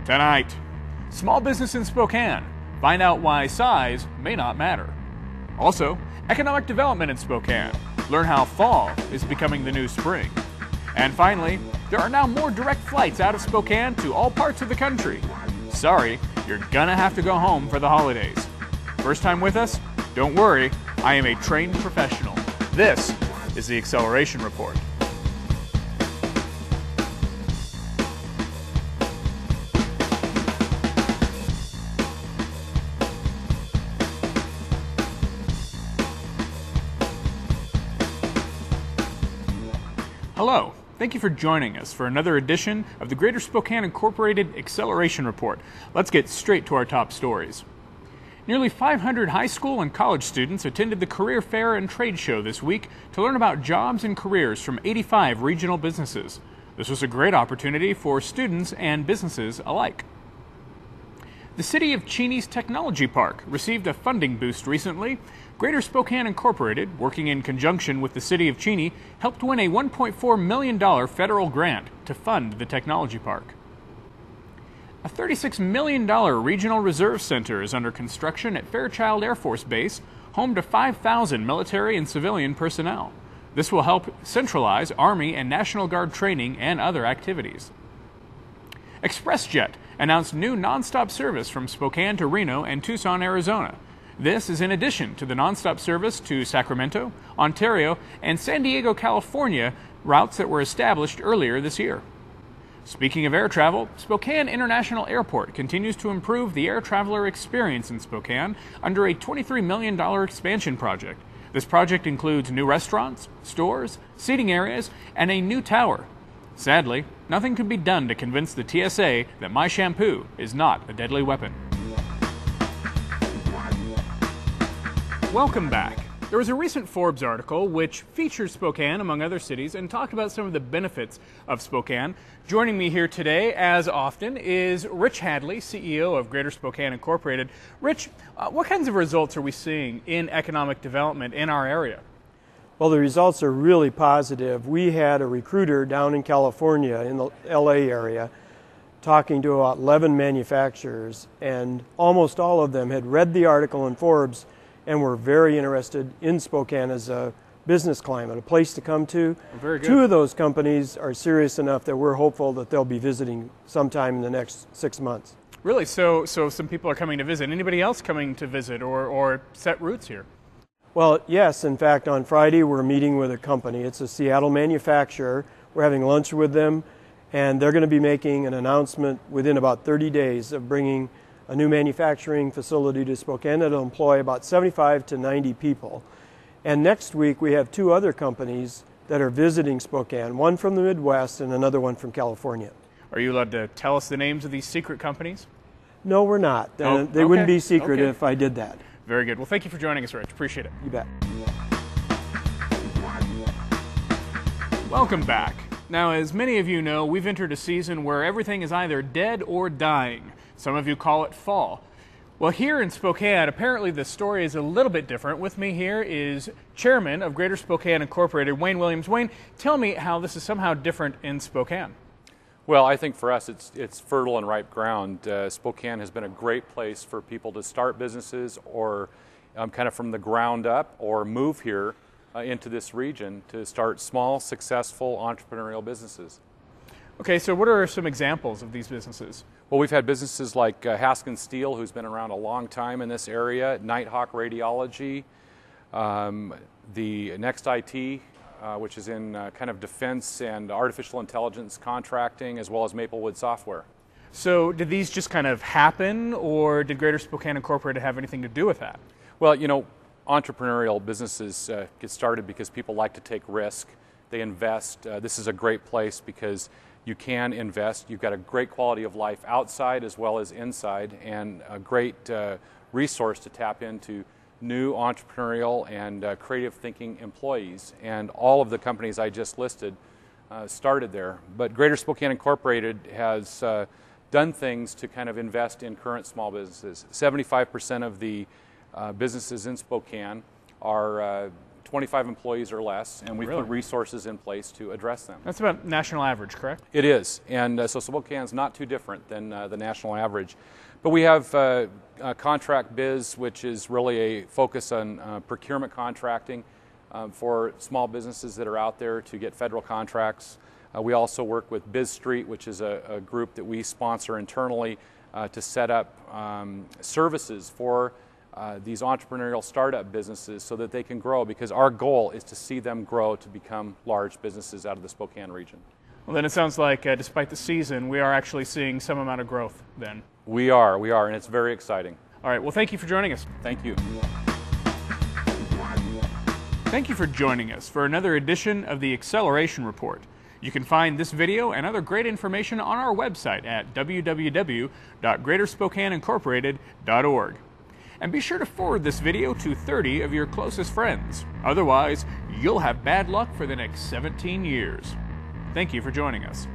Tonight, small business in Spokane. Find out why size may not matter. Also, economic development in Spokane. Learn how fall is becoming the new spring. And finally, there are now more direct flights out of Spokane to all parts of the country. Sorry, you're gonna have to go home for the holidays. First time with us? Don't worry, I am a trained professional. This is the Acceleration Report. Hello, thank you for joining us for another edition of the Greater Spokane Incorporated Acceleration Report. Let's get straight to our top stories. Nearly 500 high school and college students attended the Career Fair and Trade Show this week to learn about jobs and careers from 85 regional businesses. This was a great opportunity for students and businesses alike. The City of Cheney's Technology Park received a funding boost recently. Greater Spokane Incorporated, working in conjunction with the City of Cheney, helped win a $1.4 million federal grant to fund the technology park. A $36 million regional reserve center is under construction at Fairchild Air Force Base, home to 5,000 military and civilian personnel. This will help centralize Army and National Guard training and other activities. ExpressJet announced new nonstop service from Spokane to Reno and Tucson, Arizona. This is in addition to the nonstop service to Sacramento, Ontario, and San Diego, California routes that were established earlier this year. Speaking of air travel, Spokane International Airport continues to improve the air traveler experience in Spokane under a $23 million expansion project. This project includes new restaurants, stores, seating areas, and a new tower. Sadly, nothing could be done to convince the TSA that my shampoo is not a deadly weapon. Welcome back. There was a recent Forbes article which featured Spokane among other cities and talked about some of the benefits of Spokane. Joining me here today, as often, is Rich Hadley, CEO of Greater Spokane Incorporated. Rich, what kinds of results are we seeing in economic development in our area? Well, the results are really positive. We had a recruiter down in California, in the LA area, talking to about 11 manufacturers, and almost all of them had read the article in Forbes and were very interested in Spokane as a business climate, a place to come to. Very good. 2 of those companies are serious enough that we're hopeful that they'll be visiting sometime in the next 6 months. Really? So some people are coming to visit. Anybody else coming to visit or set roots here? Well, yes. In fact, on Friday we're meeting with a company. It's a Seattle manufacturer. We're having lunch with them, and they're going to be making an announcement within about 30 days of bringing a new manufacturing facility to Spokane that will employ about 75 to 90 people. And next week we have 2 other companies that are visiting Spokane, one from the Midwest and another one from California. Are you allowed to tell us the names of these secret companies? No, we're not. Oh, They wouldn't be secret Okay. if I did that. Very good. Well, thank you for joining us, Rich. Appreciate it. You bet. Welcome back. Now, as many of you know, we've entered a season where everything is either dead or dying. Some of you call it fall. Well, here in Spokane, apparently the story is a little bit different. With me here is Chairman of Greater Spokane Incorporated, Wayne Williams. Wayne, tell me how this is somehow different in Spokane. Well, I think for us it's fertile and ripe ground. Spokane has been a great place for people to start businesses or kind of from the ground up or move here into this region to start small, successful entrepreneurial businesses. Okay, so what are some examples of these businesses? Well, we've had businesses like Haskin Steel, who's been around a long time in this area, Nighthawk Radiology, the Next IT, which is in kind of defense and artificial intelligence contracting, as well as Maplewood Software. So did these just kind of happen, or did Greater Spokane Incorporated have anything to do with that? Well, you know, entrepreneurial businesses get started because people like to take risk. They invest. This is a great place because you can invest. You've got a great quality of life outside as well as inside, and a great resource to tap into new entrepreneurial and creative thinking employees. And all of the companies I just listed started there. But Greater Spokane Incorporated has done things to kind of invest in current small businesses. 75% of the businesses in Spokane are 25 employees or less, and we've Really? put resources in place to address them. That's about national average, correct? It is, and so Spokane's not too different than the national average. But we have contract biz, which is really a focus on procurement contracting for small businesses that are out there to get federal contracts. We also work with Biz Street, which is a group that we sponsor internally to set up services for these entrepreneurial startup businesses so that they can grow, because our goal is to see them grow to become large businesses out of the Spokane region. Well, then it sounds like despite the season, we are actually seeing some amount of growth then. We are, and it's very exciting. All right, well, thank you for joining us. Thank you. Thank you for joining us for another edition of the Acceleration Report. You can find this video and other great information on our website at www.greaterspokaneincorporated.org. And be sure to forward this video to 30 of your closest friends. Otherwise, you'll have bad luck for the next 17 years. Thank you for joining us.